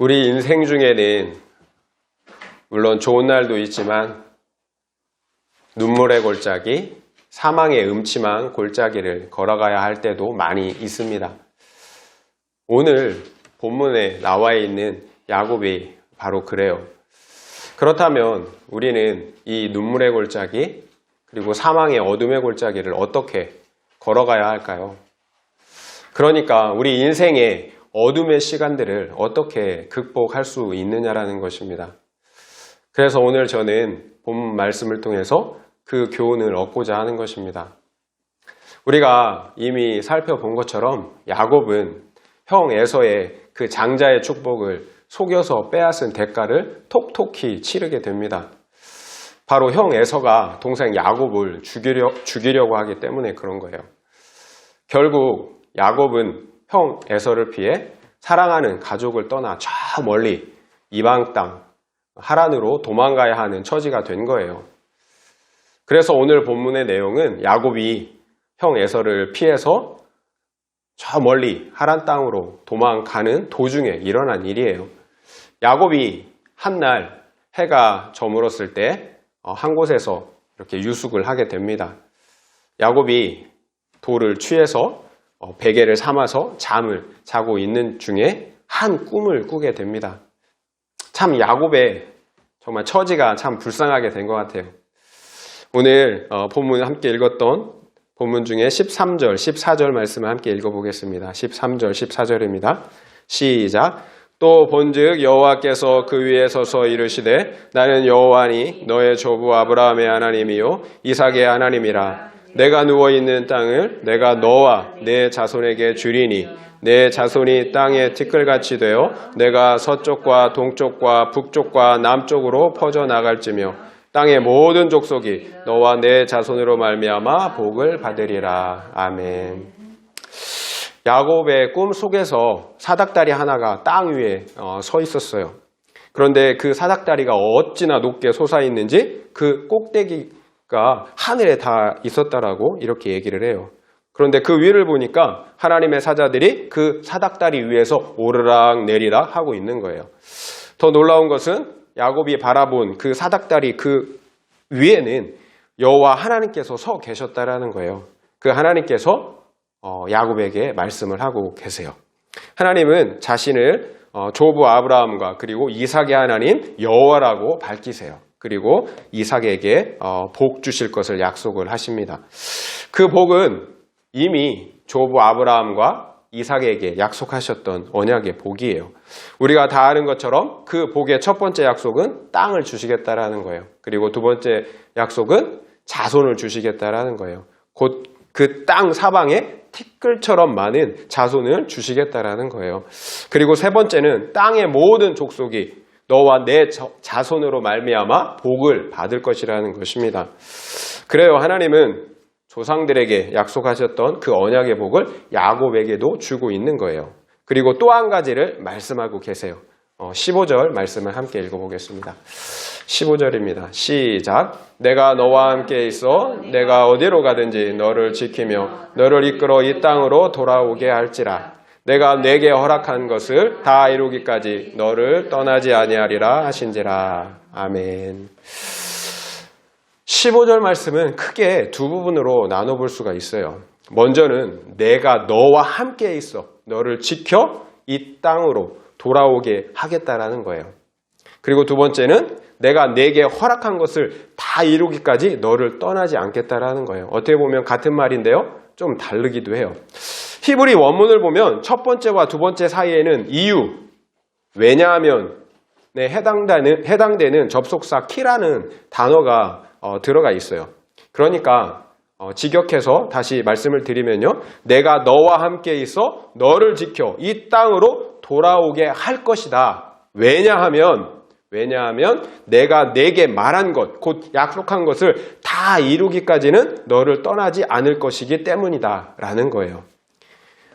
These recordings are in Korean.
우리 인생 중에는 물론 좋은 날도 있지만 눈물의 골짜기, 사망의 음침한 골짜기를 걸어가야 할 때도 많이 있습니다. 오늘 본문에 나와 있는 야곱이 바로 그래요. 그렇다면 우리는 이 눈물의 골짜기 그리고 사망의 어둠의 골짜기를 어떻게 걸어가야 할까요? 그러니까 우리 인생의 어둠의 시간들을 어떻게 극복할 수 있느냐라는 것입니다. 그래서 오늘 저는 본문 말씀을 통해서 그 교훈을 얻고자 하는 것입니다. 우리가 이미 살펴본 것처럼 야곱은 형 에서의 그 장자의 축복을 속여서 빼앗은 대가를 톡톡히 치르게 됩니다. 바로 형 에서가 동생 야곱을 죽이려고 하기 때문에 그런 거예요. 결국 야곱은 형 에서를 피해 사랑하는 가족을 떠나 저 멀리 이방 땅 하란으로 도망가야 하는 처지가 된 거예요. 그래서 오늘 본문의 내용은 야곱이 형 에서를 피해서 저 멀리 하란 땅으로 도망가는 도중에 일어난 일이에요. 야곱이 한날 해가 저물었을 때 한 곳에서 이렇게 유숙을 하게 됩니다. 야곱이 돌을 취해서 베개를 삼아서 잠을 자고 있는 중에 한 꿈을 꾸게 됩니다. 참 야곱의 정말 처지가 참 불쌍하게 된 것 같아요. 오늘 본문 함께 읽었던 본문 중에 13절, 14절 말씀을 함께 읽어보겠습니다. 13절, 14절입니다. 시작. 또 본즉 여호와께서 그 위에 서서 이르시되 나는 여호와니 너의 조부 아브라함의 하나님이요 이삭의 하나님이라. 내가 누워있는 땅을 내가 너와 내 자손에게 주리니 내 자손이 땅의 티끌같이 되어 내가 서쪽과 동쪽과 북쪽과 남쪽으로 퍼져나갈지며 땅의 모든 족속이 너와 내 자손으로 말미암아 복을 받으리라. 아멘. 야곱의 꿈 속에서 사닥다리 하나가 땅 위에 서 있었어요. 그런데 그 사닥다리가 어찌나 높게 솟아있는지 그 꼭대기가 하늘에 다 있었다라고 이렇게 얘기를 해요. 그런데 그 위를 보니까 하나님의 사자들이 그 사닥다리 위에서 오르락 내리락 하고 있는 거예요. 더 놀라운 것은 야곱이 바라본 그 사닥다리 그 위에는 여호와 하나님께서 서 계셨다라는 거예요. 그 하나님께서 야곱에게 말씀을 하고 계세요. 하나님은 자신을 조부 아브라함과 그리고 이삭의 하나님 여호와라고 밝히세요. 그리고 이삭에게 복 주실 것을 약속을 하십니다. 그 복은 이미 조부 아브라함과 이삭에게 약속하셨던 언약의 복이에요. 우리가 다 아는 것처럼 그 복의 첫 번째 약속은 땅을 주시겠다라는 거예요. 그리고 두 번째 약속은 자손을 주시겠다라는 거예요. 곧 그 땅 사방에 티끌처럼 많은 자손을 주시겠다라는 거예요. 그리고 세 번째는 땅의 모든 족속이 너와 내 자손으로 말미암아 복을 받을 것이라는 것입니다. 그래요. 하나님은 조상들에게 약속하셨던 그 언약의 복을 야곱에게도 주고 있는 거예요. 그리고 또 한 가지를 말씀하고 계세요. 15절 말씀을 함께 읽어보겠습니다. 15절입니다. 시작. 내가 너와 함께 있어 내가 어디로 가든지 너를 지키며 너를 이끌어 이 땅으로 돌아오게 할지라. 내가 내게 허락한 것을 다 이루기까지 너를 떠나지 아니하리라 하신지라. 아멘. 15절 말씀은 크게 두 부분으로 나눠볼 수가 있어요. 먼저는 내가 너와 함께 있어 너를 지켜 이 땅으로 돌아오게 하겠다라는 거예요. 그리고 두 번째는 내가 내게 허락한 것을 다 이루기까지 너를 떠나지 않겠다라는 거예요. 어떻게 보면 같은 말인데요. 좀 다르기도 해요. 히브리 원문을 보면 첫 번째와 두 번째 사이에는 이유, 왜냐하면 해당되는 접속사 키라는 단어가 들어가 있어요. 그러니까 직역해서 다시 말씀을 드리면요. 내가 너와 함께 있어 너를 지켜 이 땅으로 돌아오게 할 것이다. 왜냐하면 내가 내게 말한 것, 곧 약속한 것을 다 이루기까지는 너를 떠나지 않을 것이기 때문이다 라는 거예요.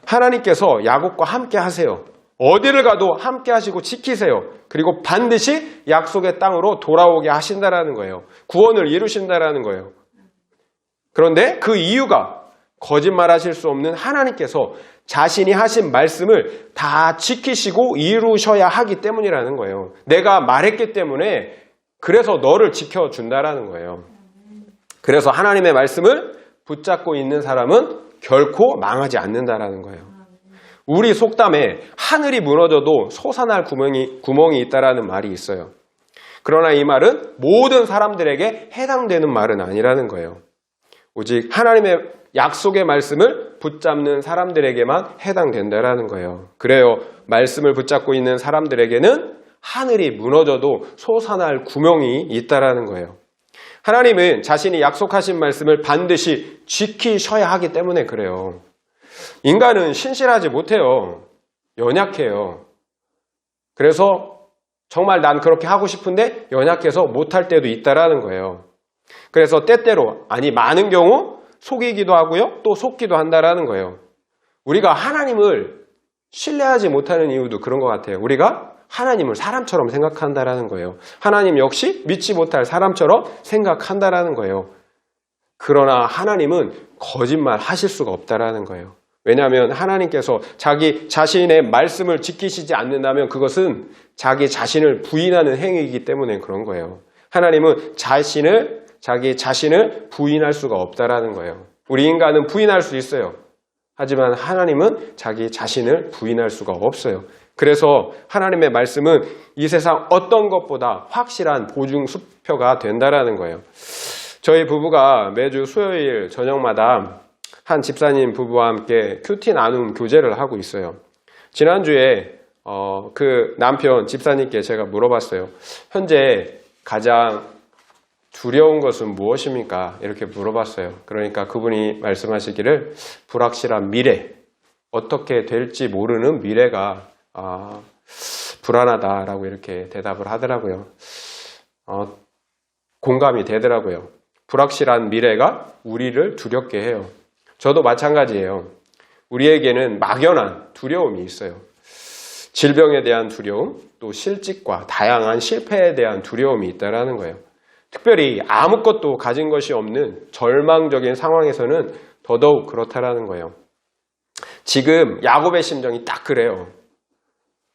하나님께서 야곱과 함께 하세요. 어디를 가도 함께 하시고 지키세요. 그리고 반드시 약속의 땅으로 돌아오게 하신다라는 거예요. 구원을 이루신다라는 거예요. 그런데 그 이유가 거짓말하실 수 없는 하나님께서 자신이 하신 말씀을 다 지키시고 이루셔야 하기 때문이라는 거예요. 내가 말했기 때문에 그래서 너를 지켜준다라는 거예요. 그래서 하나님의 말씀을 붙잡고 있는 사람은 결코 망하지 않는다라는 거예요. 우리 속담에 하늘이 무너져도 솟아날 구멍이 있다라는 말이 있어요. 그러나 이 말은 모든 사람들에게 해당되는 말은 아니라는 거예요. 오직 하나님의 약속의 말씀을 붙잡는 사람들에게만 해당된다라는 거예요. 그래요. 말씀을 붙잡고 있는 사람들에게는 하늘이 무너져도 솟아날 구멍이 있다라는 거예요. 하나님은 자신이 약속하신 말씀을 반드시 지키셔야 하기 때문에 그래요. 인간은 신실하지 못해요. 연약해요. 그래서 정말 난 그렇게 하고 싶은데 연약해서 못할 때도 있다라는 거예요. 그래서 때때로, 아니 많은 경우 속이기도 하고요. 또 속기도 한다라는 거예요. 우리가 하나님을 신뢰하지 못하는 이유도 그런 것 같아요. 우리가 하나님을 사람처럼 생각한다라는 거예요. 하나님 역시 믿지 못할 사람처럼 생각한다라는 거예요. 그러나 하나님은 거짓말 하실 수가 없다라는 거예요. 왜냐하면 하나님께서 자기 자신의 말씀을 지키시지 않는다면 그것은 자기 자신을 부인하는 행위이기 때문에 그런 거예요. 하나님은 자기 자신을 부인할 수가 없다라는 거예요. 우리 인간은 부인할 수 있어요. 하지만 하나님은 자기 자신을 부인할 수가 없어요. 그래서 하나님의 말씀은 이 세상 어떤 것보다 확실한 보증수표가 된다라는 거예요. 저희 부부가 매주 수요일 저녁마다 한 집사님 부부와 함께 큐티 나눔 교제를 하고 있어요. 지난주에 그 남편 집사님께 제가 물어봤어요. 현재 가장 두려운 것은 무엇입니까? 이렇게 물어봤어요. 그러니까 그분이 말씀하시기를 불확실한 미래, 어떻게 될지 모르는 미래가 불안하다라고 이렇게 대답을 하더라고요. 공감이 되더라고요. 불확실한 미래가 우리를 두렵게 해요. 저도 마찬가지예요. 우리에게는 막연한 두려움이 있어요. 질병에 대한 두려움, 또 실직과 다양한 실패에 대한 두려움이 있다는 거예요. 특별히 아무것도 가진 것이 없는 절망적인 상황에서는 더더욱 그렇다라는 거예요. 지금 야곱의 심정이 딱 그래요.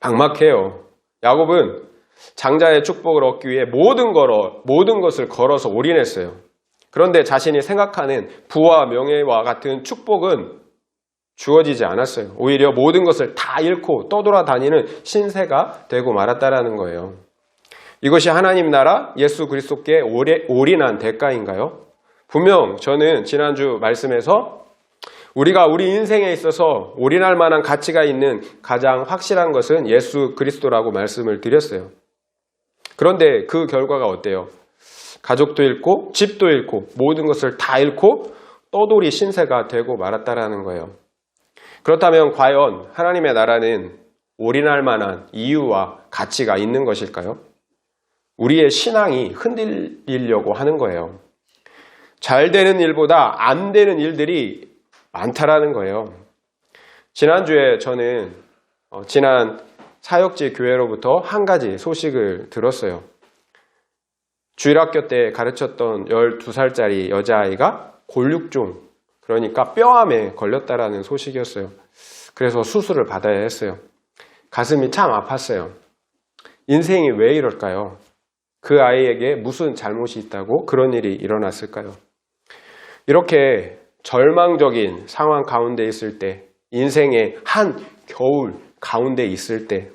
막막해요. 야곱은 장자의 축복을 얻기 위해 모든 것을 걸어서 올인했어요. 그런데 자신이 생각하는 부와 명예와 같은 축복은 주어지지 않았어요. 오히려 모든 것을 다 잃고 떠돌아다니는 신세가 되고 말았다라는 거예요. 이것이 하나님 나라 예수 그리스도께 올인한 대가인가요? 분명 저는 지난주 말씀에서 우리가 우리 인생에 있어서 올인할 만한 가치가 있는 가장 확실한 것은 예수 그리스도라고 말씀을 드렸어요. 그런데 그 결과가 어때요? 가족도 잃고 집도 잃고 모든 것을 다 잃고 떠돌이 신세가 되고 말았다라는 거예요. 그렇다면 과연 하나님의 나라는 올인할 만한 이유와 가치가 있는 것일까요? 우리의 신앙이 흔들리려고 하는 거예요. 잘 되는 일보다 안 되는 일들이 많다라는 거예요. 지난주에 저는 지난 사역지 교회로부터 한 가지 소식을 들었어요. 주일학교 때 가르쳤던 12살짜리 여자아이가 골육종, 그러니까 뼈암에 걸렸다라는 소식이었어요. 그래서 수술을 받아야 했어요. 가슴이 참 아팠어요. 인생이 왜 이럴까요? 그 아이에게 무슨 잘못이 있다고 그런 일이 일어났을까요? 이렇게 절망적인 상황 가운데 있을 때, 인생의 한 겨울 가운데 있을 때,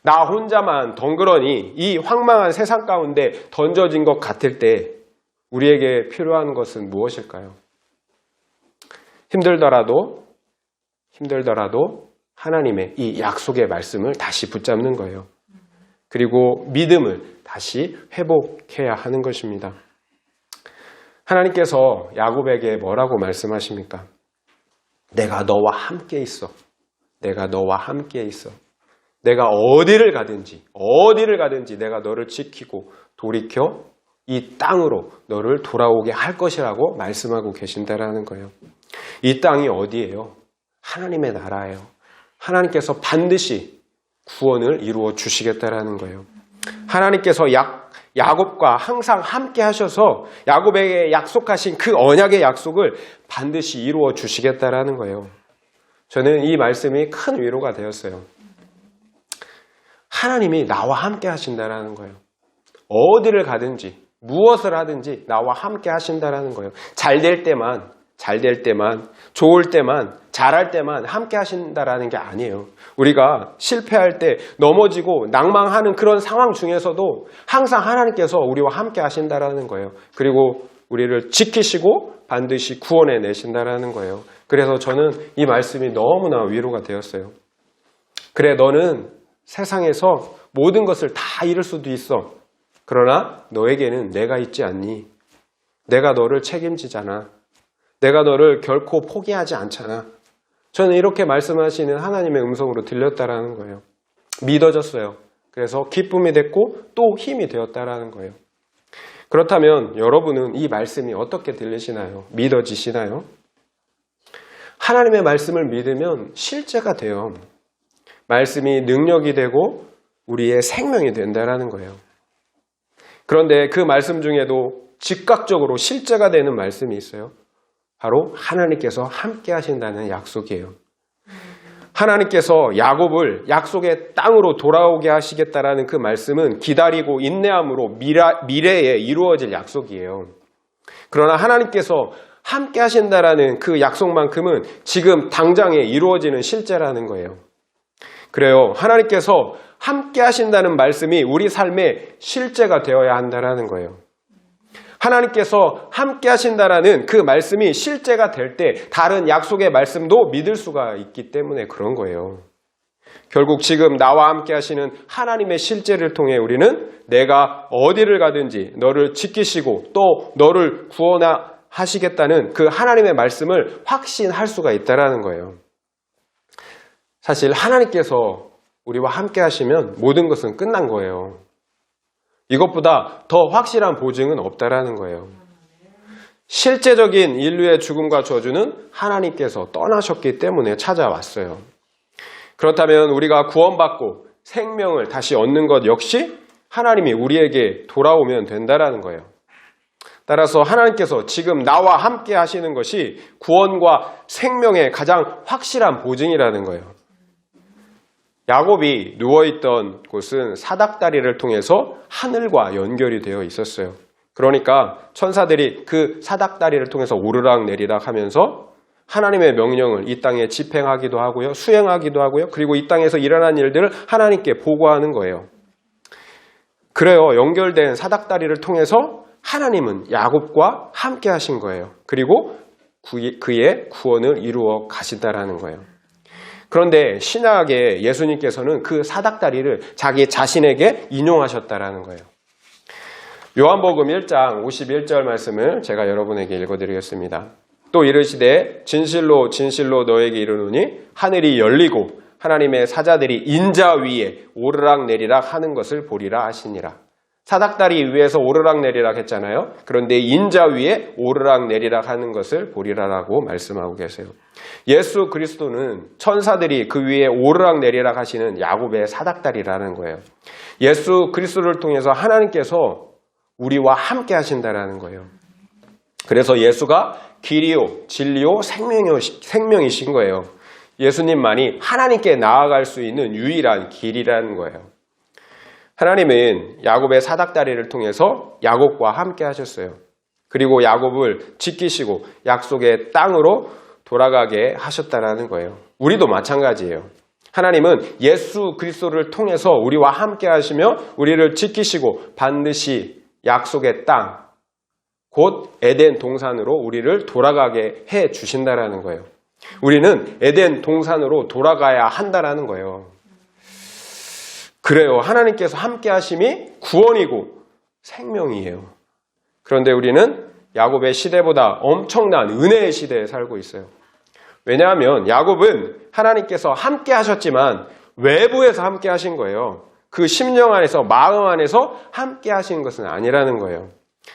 나 혼자만 덩그러니 이 황망한 세상 가운데 던져진 것 같을 때 우리에게 필요한 것은 무엇일까요? 힘들더라도 하나님의 이 약속의 말씀을 다시 붙잡는 거예요. 그리고 믿음을 다시 회복해야 하는 것입니다. 하나님께서 야곱에게 뭐라고 말씀하십니까? 내가 너와 함께 있어. 내가 너와 함께 있어. 내가 어디를 가든지 내가 너를 지키고 돌이켜 이 땅으로 너를 돌아오게 할 것이라고 말씀하고 계신다라는 거예요. 이 땅이 어디예요? 하나님의 나라예요. 하나님께서 반드시 구원을 이루어 주시겠다라는 거예요. 하나님께서 야곱과 항상 함께 하셔서 야곱에게 약속하신 그 언약의 약속을 반드시 이루어 주시겠다라는 거예요. 저는 이 말씀이 큰 위로가 되었어요. 하나님이 나와 함께 하신다라는 거예요. 어디를 가든지 무엇을 하든지 나와 함께 하신다라는 거예요. 잘 될 때만, 좋을 때만, 잘할 때만 함께 하신다라는 게 아니에요. 우리가 실패할 때 넘어지고 낭망하는 그런 상황 중에서도 항상 하나님께서 우리와 함께 하신다라는 거예요. 그리고 우리를 지키시고 반드시 구원해 내신다라는 거예요. 그래서 저는 이 말씀이 너무나 위로가 되었어요. 그래, 너는 세상에서 모든 것을 다 잃을 수도 있어. 그러나 너에게는 내가 있지 않니? 내가 너를 책임지잖아. 내가 너를 결코 포기하지 않잖아. 저는 이렇게 말씀하시는 하나님의 음성으로 들렸다라는 거예요. 믿어졌어요. 그래서 기쁨이 됐고 또 힘이 되었다라는 거예요. 그렇다면 여러분은 이 말씀이 어떻게 들리시나요? 믿어지시나요? 하나님의 말씀을 믿으면 실제가 돼요. 말씀이 능력이 되고 우리의 생명이 된다라는 거예요. 그런데 그 말씀 중에도 즉각적으로 실제가 되는 말씀이 있어요. 바로 하나님께서 함께 하신다는 약속이에요. 하나님께서 야곱을 약속의 땅으로 돌아오게 하시겠다라는 그 말씀은 기다리고 인내함으로 미래에 이루어질 약속이에요. 그러나 하나님께서 함께 하신다라는 그 약속만큼은 지금 당장에 이루어지는 실제라는 거예요. 그래요. 하나님께서 함께 하신다는 말씀이 우리 삶의 실제가 되어야 한다라는 거예요. 하나님께서 함께 하신다라는 그 말씀이 실제가 될 때 다른 약속의 말씀도 믿을 수가 있기 때문에 그런 거예요. 결국 지금 나와 함께 하시는 하나님의 실제를 통해 우리는 내가 어디를 가든지 너를 지키시고 또 너를 구원하시겠다는 그 하나님의 말씀을 확신할 수가 있다라는 거예요. 사실 하나님께서 우리와 함께 하시면 모든 것은 끝난 거예요. 이것보다 더 확실한 보증은 없다라는 거예요. 실제적인 인류의 죽음과 저주는 하나님께서 떠나셨기 때문에 찾아왔어요. 그렇다면 우리가 구원받고 생명을 다시 얻는 것 역시 하나님이 우리에게 돌아오면 된다라는 거예요. 따라서 하나님께서 지금 나와 함께 하시는 것이 구원과 생명의 가장 확실한 보증이라는 거예요. 야곱이 누워있던 곳은 사닥다리를 통해서 하늘과 연결이 되어 있었어요. 그러니까 천사들이 그 사닥다리를 통해서 오르락 내리락 하면서 하나님의 명령을 이 땅에 집행하기도 하고요. 수행하기도 하고요. 그리고 이 땅에서 일어난 일들을 하나님께 보고하는 거예요. 그래요. 연결된 사닥다리를 통해서 하나님은 야곱과 함께 하신 거예요. 그리고 그의 구원을 이루어 가신다라는 거예요. 그런데 신약에 예수님께서는 그 사닥다리를 자기 자신에게 인용하셨다라는 거예요. 요한복음 1장 51절 말씀을 제가 여러분에게 읽어드리겠습니다. 또 이르시되 진실로 진실로 너에게 이르노니 하늘이 열리고 하나님의 사자들이 인자 위에 오르락 내리락 하는 것을 보리라 하시니라. 사닥다리 위에서 오르락 내리락 했잖아요. 그런데 인자 위에 오르락 내리락 하는 것을 보리라라고 말씀하고 계세요. 예수 그리스도는 천사들이 그 위에 오르락 내리락 하시는 야곱의 사닥다리라는 거예요. 예수 그리스도를 통해서 하나님께서 우리와 함께 하신다라는 거예요. 그래서 예수가 길이요 진리요 생명이신 거예요. 예수님만이 하나님께 나아갈 수 있는 유일한 길이라는 거예요. 하나님은 야곱의 사닥다리를 통해서 야곱과 함께 하셨어요. 그리고 야곱을 지키시고 약속의 땅으로 돌아가게 하셨다는 거예요. 우리도 마찬가지예요. 하나님은 예수 그리스도를 통해서 우리와 함께 하시며 우리를 지키시고 반드시 약속의 땅, 곧 에덴 동산으로 우리를 돌아가게 해 주신다라는 거예요. 우리는 에덴 동산으로 돌아가야 한다라는 거예요. 그래요. 하나님께서 함께 하심이 구원이고 생명이에요. 그런데 우리는 야곱의 시대보다 엄청난 은혜의 시대에 살고 있어요. 왜냐하면 야곱은 하나님께서 함께 하셨지만 외부에서 함께 하신 거예요. 그 심령 안에서 마음 안에서 함께 하신 것은 아니라는 거예요.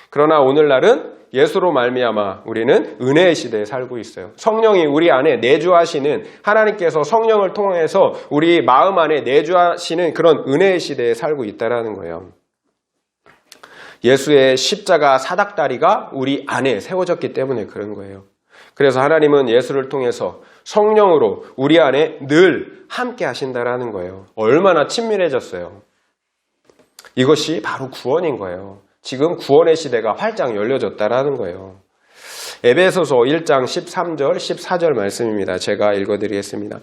그러나 오늘날은 예수로 말미암아 우리는 은혜의 시대에 살고 있어요. 성령이 우리 안에 내주하시는, 하나님께서 성령을 통해서 우리 마음 안에 내주하시는 그런 은혜의 시대에 살고 있다는 거예요. 예수의 십자가 사닥다리가 우리 안에 세워졌기 때문에 그런 거예요. 그래서 하나님은 예수를 통해서 성령으로 우리 안에 늘 함께 하신다라는 거예요. 얼마나 친밀해졌어요. 이것이 바로 구원인 거예요. 지금 구원의 시대가 활짝 열려졌다라는 거예요. 에베소서 1장 13절, 14절 말씀입니다. 제가 읽어드리겠습니다.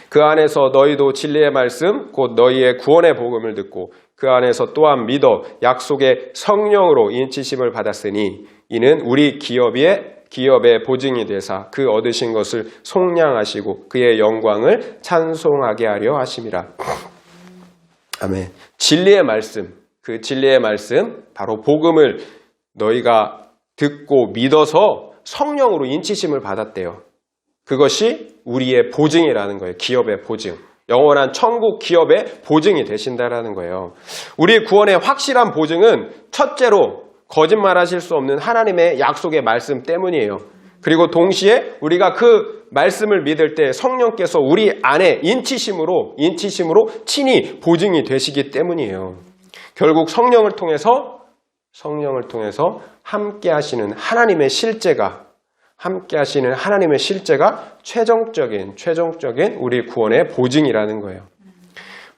그 안에서 너희도 진리의 말씀, 곧 너희의 구원의 복음을 듣고 그 안에서 또한 믿어 약속의 성령으로 인치심을 받았으니 이는 우리 기업의 보증이 되사 그 얻으신 것을 속량하시고 그의 영광을 찬송하게 하려 하심이라. 아멘. 진리의 말씀, 그 진리의 말씀, 바로 복음을 너희가 듣고 믿어서 성령으로 인치심을 받았대요. 그것이 우리의 보증이라는 거예요. 기업의 보증. 영원한 천국 기업의 보증이 되신다라는 거예요. 우리 구원의 확실한 보증은 첫째로 거짓말하실 수 없는 하나님의 약속의 말씀 때문이에요. 그리고 동시에 우리가 그 말씀을 믿을 때 성령께서 우리 안에 인치심으로 친히 보증이 되시기 때문이에요. 결국 성령을 통해서 함께 하시는 하나님의 실제가 최종적인 우리 구원의 보증이라는 거예요.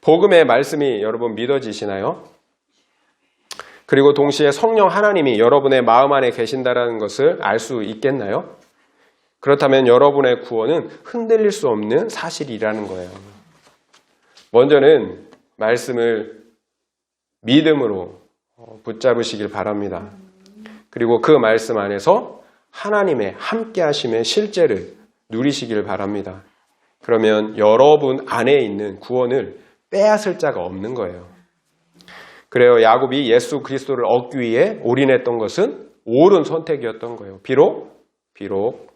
복음의 말씀이 여러분 믿어지시나요? 그리고 동시에 성령 하나님이 여러분의 마음 안에 계신다는 것을 알 수 있겠나요? 그렇다면 여러분의 구원은 흔들릴 수 없는 사실이라는 거예요. 먼저는 말씀을 믿음으로 붙잡으시길 바랍니다. 그리고 그 말씀 안에서 하나님의 함께 하심의 실제를 누리시길 바랍니다. 그러면 여러분 안에 있는 구원을 빼앗을 자가 없는 거예요. 그래요. 야곱이 예수 그리스도를 얻기 위해 올인했던 것은 옳은 선택이었던 거예요. 비록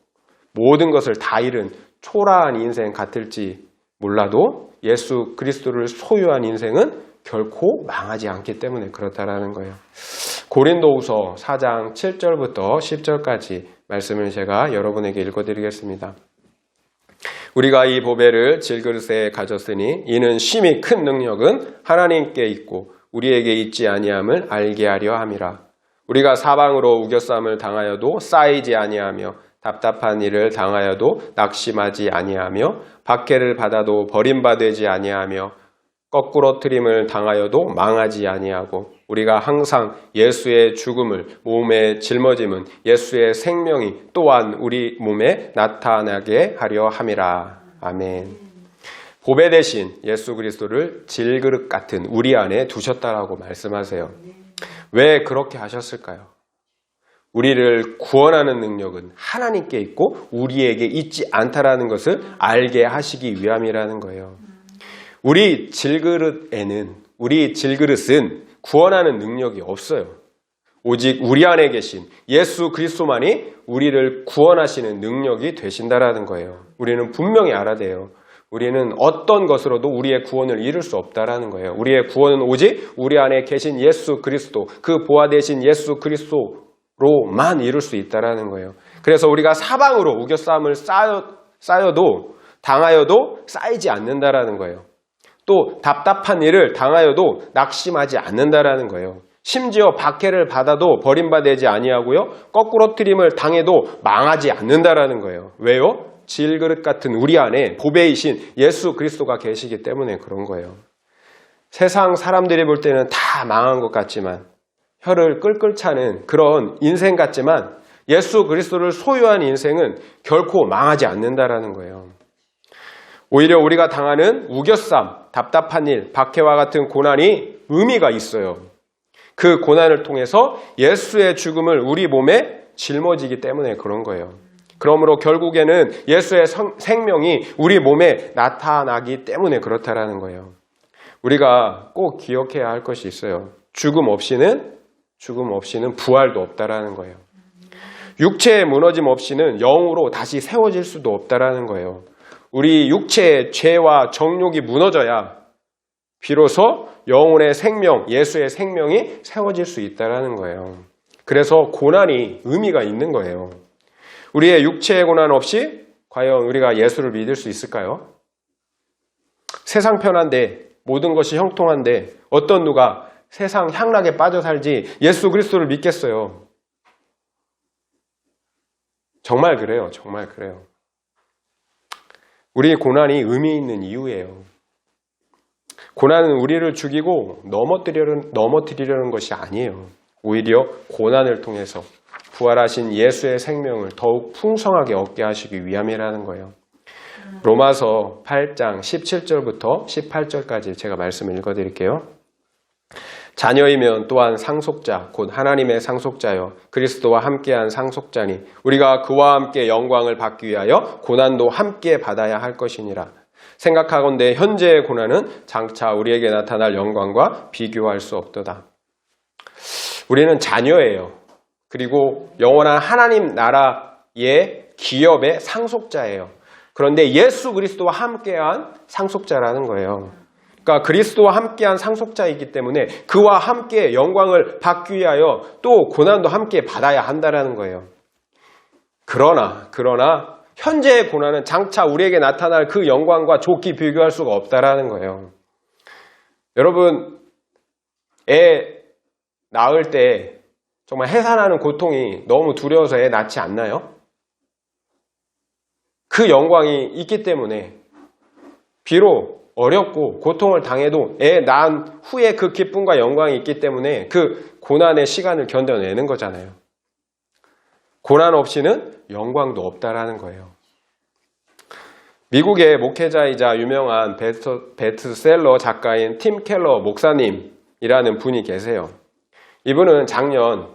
모든 것을 다 잃은 초라한 인생 같을지 몰라도 예수 그리스도를 소유한 인생은 결코 망하지 않기 때문에 그렇다라는 거예요. 고린도후서 4장 7절부터 10절까지 말씀을 제가 여러분에게 읽어드리겠습니다. 우리가 이 보배를 질그릇에 가졌으니 이는 심히 큰 능력은 하나님께 있고 우리에게 있지 아니함을 알게 하려 함이라. 우리가 사방으로 우겨싸움을 당하여도 쌓이지 아니하며 답답한 일을 당하여도 낙심하지 아니하며 박해를 받아도 버림받지 아니하며 거꾸로 트림을 당하여도 망하지 아니하고 우리가 항상 예수의 죽음을 몸에 짊어짐은 예수의 생명이 또한 우리 몸에 나타나게 하려 함이라. 아멘. 보배 대신 예수 그리스도를 질그릇 같은 우리 안에 두셨다라고 말씀하세요. 왜 그렇게 하셨을까요? 우리를 구원하는 능력은 하나님께 있고 우리에게 있지 않다라는 것을 알게 하시기 위함이라는 거예요. 우리 질그릇은 구원하는 능력이 없어요. 오직 우리 안에 계신 예수 그리스도만이 우리를 구원하시는 능력이 되신다라는 거예요. 우리는 분명히 알아야 돼요. 우리는 어떤 것으로도 우리의 구원을 이룰 수 없다라는 거예요. 우리의 구원은 오직 우리 안에 계신 예수 그리스도, 그 보화 되신 예수 그리스도로만 이룰 수 있다라는 거예요. 그래서 우리가 사방으로 우겨싸움을 당하여도 쌓이지 않는다라는 거예요. 또 답답한 일을 당하여도 낙심하지 않는다라는 거예요. 심지어 박해를 받아도 버림받지 아니하고요. 거꾸로 트림을 당해도 망하지 않는다라는 거예요. 왜요? 질그릇 같은 우리 안에 보배이신 예수 그리스도가 계시기 때문에 그런 거예요. 세상 사람들이 볼 때는 다 망한 것 같지만 혀를 끌끌 차는 그런 인생 같지만 예수 그리스도를 소유한 인생은 결코 망하지 않는다라는 거예요. 오히려 우리가 당하는 우겨쌈, 답답한 일, 박해와 같은 고난이 의미가 있어요. 그 고난을 통해서 예수의 죽음을 우리 몸에 짊어지기 때문에 그런 거예요. 그러므로 결국에는 예수의 생명이 우리 몸에 나타나기 때문에 그렇다라는 거예요. 우리가 꼭 기억해야 할 것이 있어요. 죽음 없이는 부활도 없다라는 거예요. 육체의 무너짐 없이는 영으로 다시 세워질 수도 없다라는 거예요. 우리 육체의 죄와 정욕이 무너져야 비로소 영혼의 생명, 예수의 생명이 세워질 수 있다라는 거예요. 그래서 고난이 의미가 있는 거예요. 우리의 육체의 고난 없이 과연 우리가 예수를 믿을 수 있을까요? 세상 편한데 모든 것이 형통한데 어떤 누가 세상 향락에 빠져 살지 예수 그리스도를 믿겠어요? 정말 그래요. 정말 그래요. 우리의 고난이 의미 있는 이유예요. 고난은 우리를 죽이고 넘어뜨리려는 것이 아니에요. 오히려 고난을 통해서 부활하신 예수의 생명을 더욱 풍성하게 얻게 하시기 위함이라는 거예요. 로마서 8장 17절부터 18절까지 제가 말씀을 읽어드릴게요. 자녀이면 또한 상속자, 곧 하나님의 상속자여 그리스도와 함께한 상속자니 우리가 그와 함께 영광을 받기 위하여 고난도 함께 받아야 할 것이니라. 생각하건대 현재의 고난은 장차 우리에게 나타날 영광과 비교할 수 없도다. 우리는 자녀예요. 그리고 영원한 하나님 나라의 기업의 상속자예요. 그런데 예수 그리스도와 함께한 상속자라는 거예요. 그러니까 그리스도와 함께한 상속자이기 때문에 그와 함께 영광을 받기 위하여 또 고난도 함께 받아야 한다라는 거예요. 그러나 현재의 고난은 장차 우리에게 나타날 그 영광과 좋게 비교할 수가 없다라는 거예요. 여러분, 애 낳을 때 정말 해산하는 고통이 너무 두려워서 애 낳지 않나요? 그 영광이 있기 때문에 비록 어렵고 고통을 당해도 애 낳은 후에 그 기쁨과 영광이 있기 때문에 그 고난의 시간을 견뎌내는 거잖아요. 고난 없이는 영광도 없다라는 거예요. 미국의 목회자이자 유명한 베스트셀러 작가인 팀 켈러 목사님이라는 분이 계세요. 이분은 작년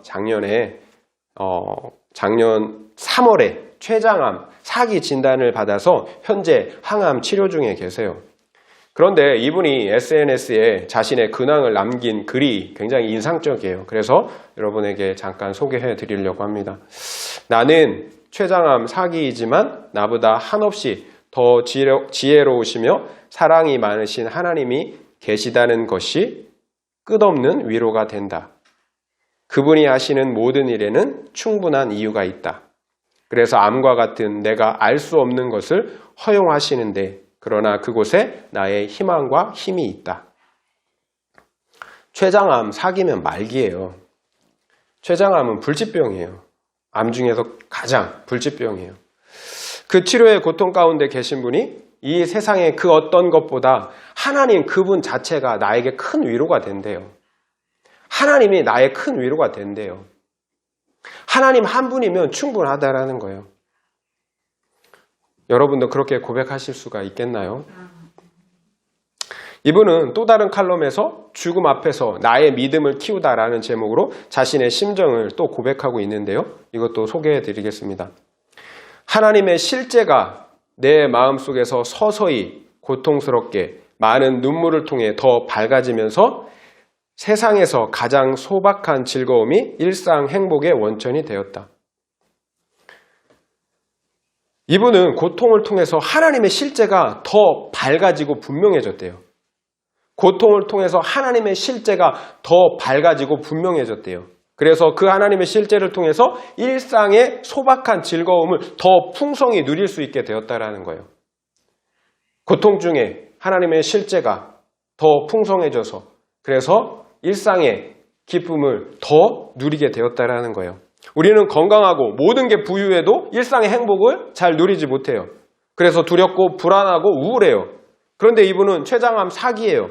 3월에 췌장암 사기 진단을 받아서 현재 항암 치료 중에 계세요. 그런데 이분이 SNS에 자신의 근황을 남긴 글이 굉장히 인상적이에요. 그래서 여러분에게 잠깐 소개해 드리려고 합니다. 나는 췌장암 사기이지만 나보다 한없이 더 지혜로우시며 사랑이 많으신 하나님이 계시다는 것이 끝없는 위로가 된다. 그분이 하시는 모든 일에는 충분한 이유가 있다. 그래서 암과 같은 내가 알 수 없는 것을 허용하시는데 그러나 그곳에 나의 희망과 힘이 있다. 췌장암 사기면 말기예요. 췌장암은 불치병이에요. 암 중에서 가장 불치병이에요. 그 치료의 고통 가운데 계신 분이 이 세상의 그 어떤 것보다 하나님 그분 자체가 나에게 큰 위로가 된대요. 하나님이 나의 큰 위로가 된대요. 하나님 한 분이면 충분하다라는 거예요. 여러분도 그렇게 고백하실 수가 있겠나요? 이분은 또 다른 칼럼에서 죽음 앞에서 나의 믿음을 키우다라는 제목으로 자신의 심정을 또 고백하고 있는데요. 이것도 소개해 드리겠습니다. 하나님의 실제가 내 마음속에서 서서히 고통스럽게 많은 눈물을 통해 더 밝아지면서 세상에서 가장 소박한 즐거움이 일상 행복의 원천이 되었다. 이분은 고통을 통해서 하나님의 실제가 더 밝아지고 분명해졌대요. 고통을 통해서 하나님의 실제가 더 밝아지고 분명해졌대요. 그래서 그 하나님의 실제를 통해서 일상의 소박한 즐거움을 더 풍성히 누릴 수 있게 되었다라는 거예요. 고통 중에 하나님의 실제가 더 풍성해져서 그래서 일상의 기쁨을 더 누리게 되었다라는 거예요. 우리는 건강하고 모든 게 부유해도 일상의 행복을 잘 누리지 못해요. 그래서 두렵고 불안하고 우울해요. 그런데 이분은 췌장암 사기예요.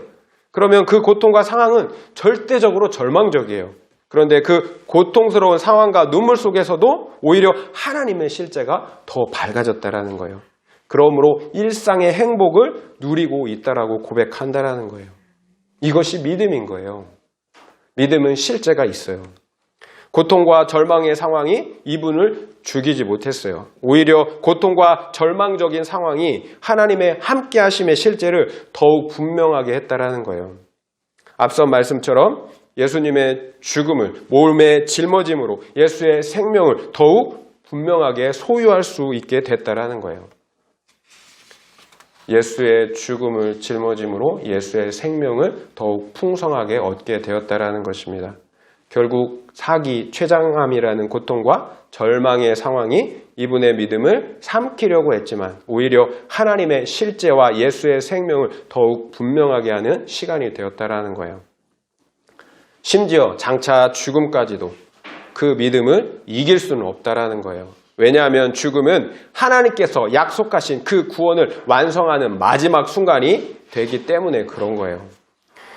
그러면 그 고통과 상황은 절대적으로 절망적이에요. 그런데 그 고통스러운 상황과 눈물 속에서도 오히려 하나님의 실제가 더 밝아졌다라는 거예요. 그러므로 일상의 행복을 누리고 있다라고 고백한다라는 거예요. 이것이 믿음인 거예요. 믿음은 실제가 있어요. 고통과 절망의 상황이 이분을 죽이지 못했어요. 오히려 고통과 절망적인 상황이 하나님의 함께하심의 실제를 더욱 분명하게 했다라는 거예요. 앞선 말씀처럼 예수님의 죽음을 몸에 짊어짐으로 예수의 생명을 더욱 분명하게 소유할 수 있게 됐다라는 거예요. 예수의 죽음을 짊어짐으로 예수의 생명을 더욱 풍성하게 얻게 되었다라는 것입니다. 결국 사기, 췌장암이라는 고통과 절망의 상황이 이분의 믿음을 삼키려고 했지만 오히려 하나님의 실제와 예수의 생명을 더욱 분명하게 하는 시간이 되었다라는 거예요. 심지어 장차 죽음까지도 그 믿음을 이길 수는 없다라는 거예요. 왜냐하면 죽음은 하나님께서 약속하신 그 구원을 완성하는 마지막 순간이 되기 때문에 그런 거예요.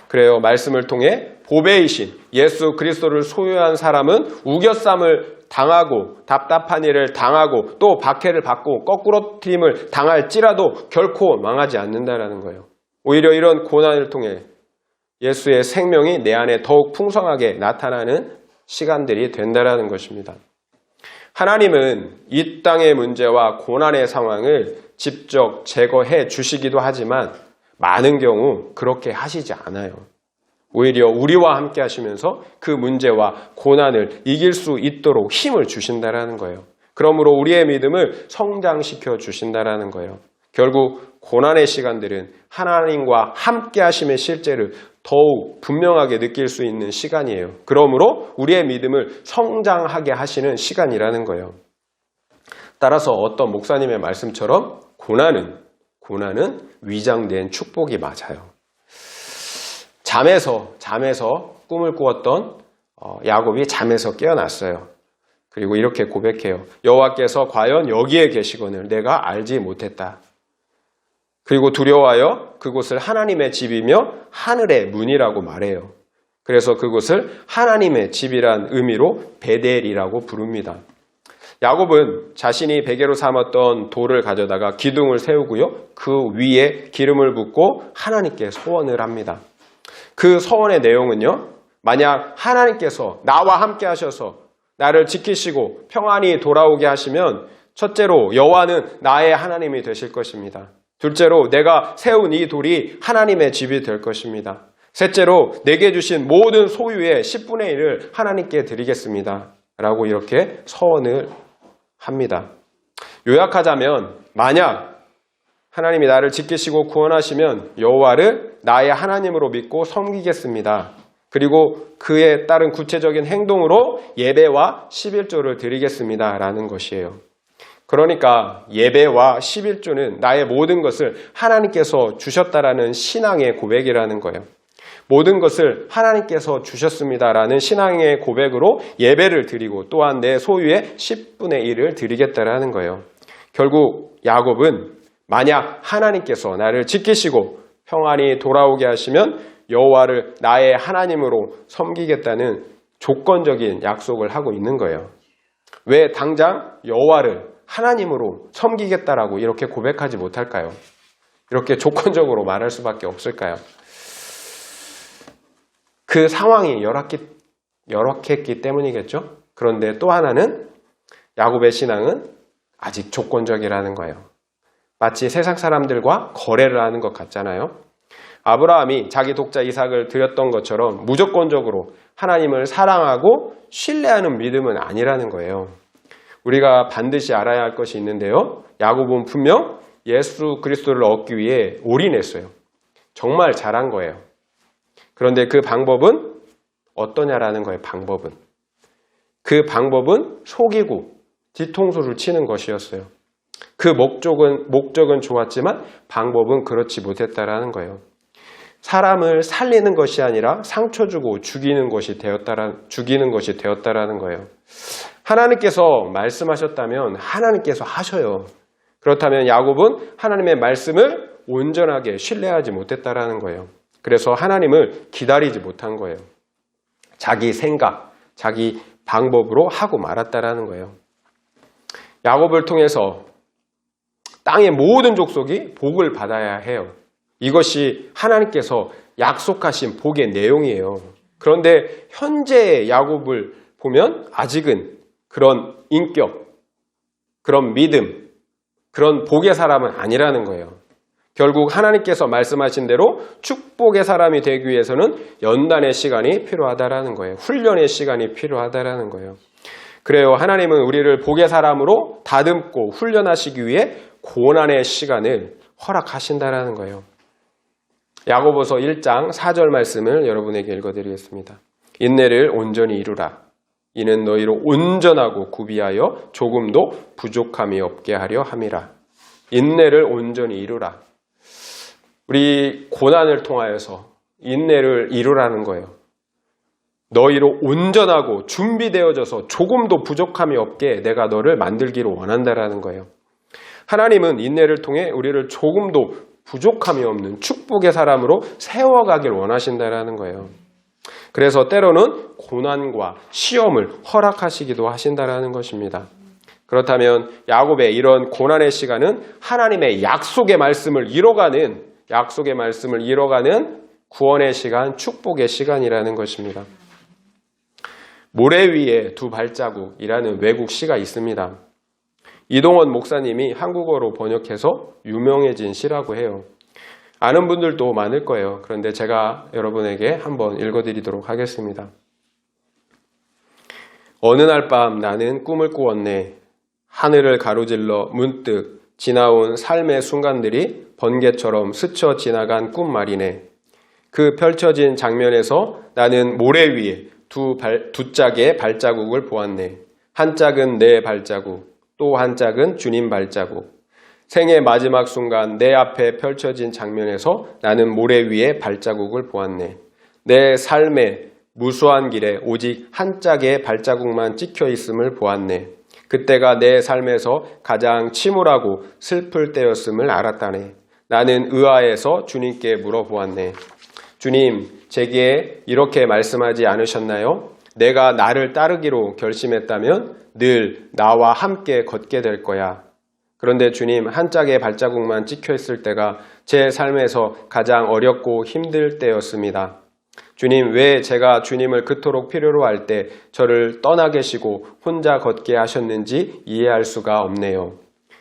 그래요. 말씀을 통해 보배이신 예수 그리스도를 소유한 사람은 우겨쌈을 당하고 답답한 일을 당하고 또 박해를 받고 거꾸로 트림을 당할지라도 결코 망하지 않는다라는 거예요. 오히려 이런 고난을 통해 예수의 생명이 내 안에 더욱 풍성하게 나타나는 시간들이 된다라는 것입니다. 하나님은 이 땅의 문제와 고난의 상황을 직접 제거해 주시기도 하지만 많은 경우 그렇게 하시지 않아요. 오히려 우리와 함께 하시면서 그 문제와 고난을 이길 수 있도록 힘을 주신다라는 거예요. 그러므로 우리의 믿음을 성장시켜 주신다라는 거예요. 결국 고난의 시간들은 하나님과 함께 하심의 실제를 더욱 분명하게 느낄 수 있는 시간이에요. 그러므로 우리의 믿음을 성장하게 하시는 시간이라는 거예요. 따라서 어떤 목사님의 말씀처럼 고난은 위장된 축복이 맞아요. 잠에서 꿈을 꾸었던 야곱이 잠에서 깨어났어요. 그리고 이렇게 고백해요. 여호와께서 과연 여기에 계시거늘 내가 알지 못했다. 그리고 두려워하여 그곳을 하나님의 집이며 하늘의 문이라고 말해요. 그래서 그곳을 하나님의 집이란 의미로 베델이라고 부릅니다. 야곱은 자신이 베개로 삼았던 돌을 가져다가 기둥을 세우고요. 그 위에 기름을 붓고 하나님께 소원을 합니다. 그 소원의 내용은요. 만약 하나님께서 나와 함께 하셔서 나를 지키시고 평안히 돌아오게 하시면 첫째로 여호와는 나의 하나님이 되실 것입니다. 둘째로 내가 세운 이 돌이 하나님의 집이 될 것입니다. 셋째로 내게 주신 모든 소유의 10분의 1을 하나님께 드리겠습니다. 라고 이렇게 서원을 합니다. 요약하자면 만약 하나님이 나를 지키시고 구원하시면 여호와를 나의 하나님으로 믿고 섬기겠습니다. 그리고 그에 따른 구체적인 행동으로 예배와 11조를 드리겠습니다. 라는 것이에요. 그러니까 예배와 11조는 나의 모든 것을 하나님께서 주셨다라는 신앙의 고백이라는 거예요. 모든 것을 하나님께서 주셨습니다라는 신앙의 고백으로 예배를 드리고 또한 내 소유의 10분의 1을 드리겠다라는 거예요. 결국 야곱은 만약 하나님께서 나를 지키시고 평안히 돌아오게 하시면 여호와를 나의 하나님으로 섬기겠다는 조건적인 약속을 하고 있는 거예요. 왜 당장 여호와를 하나님으로 섬기겠다라고 이렇게 고백하지 못할까요? 이렇게 조건적으로 말할 수밖에 없을까요? 그 상황이 열악했기 때문이겠죠? 그런데 또 하나는 야곱의 신앙은 아직 조건적이라는 거예요. 마치 세상 사람들과 거래를 하는 것 같잖아요. 아브라함이 자기 독자 이삭을 드렸던 것처럼 무조건적으로 하나님을 사랑하고 신뢰하는 믿음은 아니라는 거예요. 우리가 반드시 알아야 할 것이 있는데요. 야곱은 분명 예수 그리스도를 얻기 위해 올인했어요. 정말 잘한 거예요. 그런데 그 방법은 어떠냐라는 거예요. 그 방법은 속이고 뒤통수를 치는 것이었어요. 그 목적은 좋았지만 방법은 그렇지 못했다라는 거예요. 사람을 살리는 것이 아니라 상처 주고 죽이는 것이 되었다라는 거예요. 하나님께서 말씀하셨다면 하나님께서 하셔요. 그렇다면 야곱은 하나님의 말씀을 온전하게 신뢰하지 못했다라는 거예요. 그래서 하나님을 기다리지 못한 거예요. 자기 생각, 자기 방법으로 하고 말았다라는 거예요. 야곱을 통해서 땅의 모든 족속이 복을 받아야 해요. 이것이 하나님께서 약속하신 복의 내용이에요. 그런데 현재의 야곱을 보면 아직은 그런 인격, 그런 믿음, 그런 복의 사람은 아니라는 거예요. 결국 하나님께서 말씀하신 대로 축복의 사람이 되기 위해서는 연단의 시간이 필요하다라는 거예요. 훈련의 시간이 필요하다라는 거예요. 그래요. 하나님은 우리를 복의 사람으로 다듬고 훈련하시기 위해 고난의 시간을 허락하신다라는 거예요. 야고보서 1장 4절 말씀을 여러분에게 읽어드리겠습니다. 인내를 온전히 이루라. 이는 너희로 온전하고 구비하여 조금도 부족함이 없게 하려 함이라. 인내를 온전히 이루라. 우리 고난을 통하여서 인내를 이루라는 거예요. 너희로 온전하고 준비되어져서 조금도 부족함이 없게 내가 너를 만들기를 원한다라는 거예요. 하나님은 인내를 통해 우리를 조금도 부족함이 없는 축복의 사람으로 세워가길 원하신다라는 거예요. 그래서 때로는 고난과 시험을 허락하시기도 하신다라는 것입니다. 그렇다면 야곱의 이런 고난의 시간은 하나님의 약속의 말씀을 이뤄가는 구원의 시간, 축복의 시간이라는 것입니다. 모래 위에 두 발자국이라는 외국 시가 있습니다. 이동원 목사님이 한국어로 번역해서 유명해진 시라고 해요. 아는 분들도 많을 거예요. 그런데 제가 여러분에게 한번 읽어드리도록 하겠습니다. 어느 날 밤 나는 꿈을 꾸었네. 하늘을 가로질러 문득 지나온 삶의 순간들이 번개처럼 스쳐 지나간 꿈 말이네. 그 펼쳐진 장면에서 나는 모래 위에 두 짝의 발자국을 보았네. 한 짝은 내 발자국, 또 한 짝은 주님 발자국. 생의 마지막 순간 내 앞에 펼쳐진 장면에서 나는 모래 위에 발자국을 보았네. 내 삶의 무수한 길에 오직 한 짝의 발자국만 찍혀 있음을 보았네. 그때가 내 삶에서 가장 침울하고 슬플 때였음을 알았다네. 나는 의아해서 주님께 물어보았네. 주님, 제게 이렇게 말씀하지 않으셨나요? 내가 나를 따르기로 결심했다면 늘 나와 함께 걷게 될 거야. 그런데 주님, 한 짝의 발자국만 찍혀 있을 때가 제 삶에서 가장 어렵고 힘들 때였습니다. 주님, 왜 제가 주님을 그토록 필요로 할 때 저를 떠나 계시고 혼자 걷게 하셨는지 이해할 수가 없네요.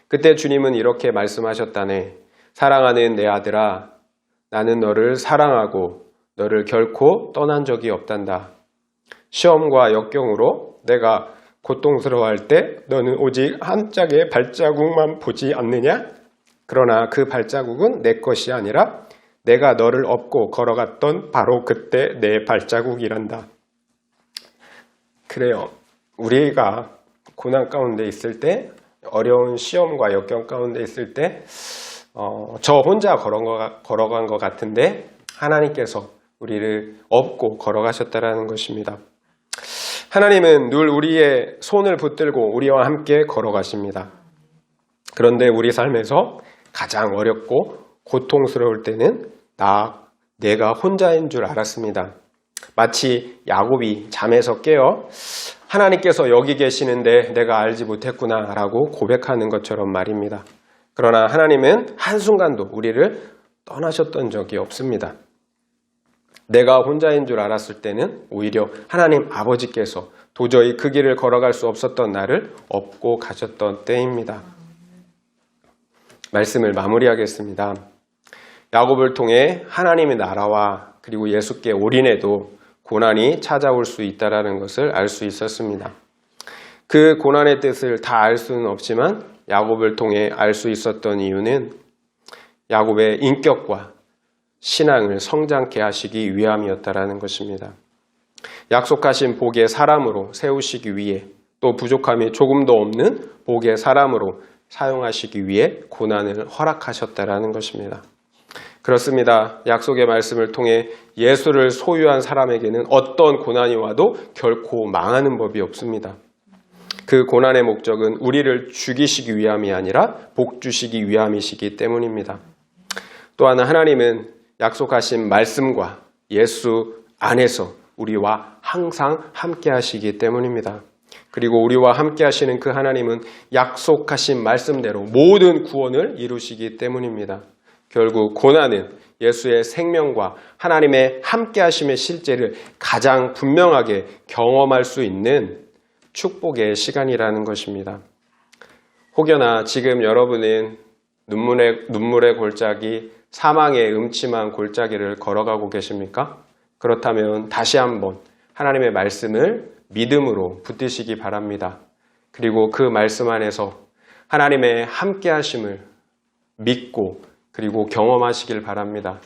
그때 주님은 이렇게 말씀하셨다네. 사랑하는 내 아들아, 나는 너를 사랑하고 너를 결코 떠난 적이 없단다. 시험과 역경으로 내가 고통스러워할 때 너는 오직 한 짝의 발자국만 보지 않느냐? 그러나 그 발자국은 내 것이 아니라 내가 너를 업고 걸어갔던 바로 그때 내 발자국이란다. 그래요. 우리가 고난 가운데 있을 때, 어려운 시험과 역경 가운데 있을 때 저 혼자 걸어간 것 같은데 하나님께서 우리를 업고 걸어가셨다라는 것입니다. 하나님은 늘 우리의 손을 붙들고 우리와 함께 걸어가십니다. 그런데 우리 삶에서 가장 어렵고 고통스러울 때는 내가 혼자인 줄 알았습니다. 마치 야곱이 잠에서 깨어 하나님께서 여기 계시는데 내가 알지 못했구나 라고 고백하는 것처럼 말입니다. 그러나 하나님은 한순간도 우리를 떠나셨던 적이 없습니다. 내가 혼자인 줄 알았을 때는 오히려 하나님 아버지께서 도저히 그 길을 걸어갈 수 없었던 나를 업고 가셨던 때입니다. 말씀을 마무리하겠습니다. 야곱을 통해 하나님의 나라와 그리고 예수께 올인해도 고난이 찾아올 수 있다는 것을 알 수 있었습니다. 그 고난의 뜻을 다 알 수는 없지만 야곱을 통해 알 수 있었던 이유는 야곱의 인격과 신앙을 성장케 하시기 위함이었다라는 것입니다. 약속하신 복의 사람으로 세우시기 위해 또 부족함이 조금도 없는 복의 사람으로 사용하시기 위해 고난을 허락하셨다라는 것입니다. 그렇습니다. 약속의 말씀을 통해 예수를 소유한 사람에게는 어떤 고난이 와도 결코 망하는 법이 없습니다. 그 고난의 목적은 우리를 죽이시기 위함이 아니라 복 주시기 위함이시기 때문입니다. 또한 하나님은 약속하신 말씀과 예수 안에서 우리와 항상 함께 하시기 때문입니다. 그리고 우리와 함께 하시는 그 하나님은 약속하신 말씀대로 모든 구원을 이루시기 때문입니다. 결국 고난은 예수의 생명과 하나님의 함께 하심의 실제를 가장 분명하게 경험할 수 있는 축복의 시간이라는 것입니다. 혹여나 지금 여러분은 눈물의 골짜기, 사망의 음침한 골짜기를 걸어가고 계십니까? 그렇다면 다시 한번 하나님의 말씀을 믿음으로 붙드시기 바랍니다. 그리고 그 말씀 안에서 하나님의 함께 하심을 믿고 그리고 경험하시길 바랍니다.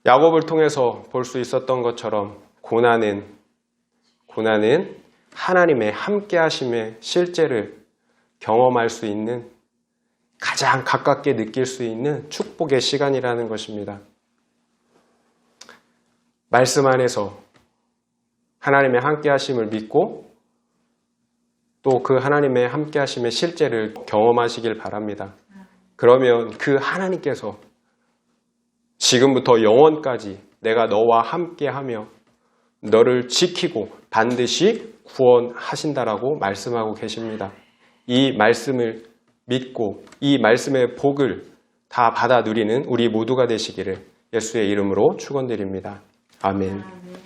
야곱을 통해서 볼 수 있었던 것처럼 고난은 하나님의 함께 하심의 실제를 경험할 수 있는 가장 가깝게 느낄 수 있는 축복의 시간이라는 것입니다. 말씀 안에서 하나님의 함께 하심을 믿고 또 그 하나님의 함께 하심의 실제를 경험하시길 바랍니다. 그러면 그 하나님께서 지금부터 영원까지 내가 너와 함께하며 너를 지키고 반드시 구원하신다라고 말씀하고 계십니다. 이 말씀을 믿고 이 말씀의 복을 다 받아 누리는 우리 모두가 되시기를 예수의 이름으로 축원드립니다. 아멘.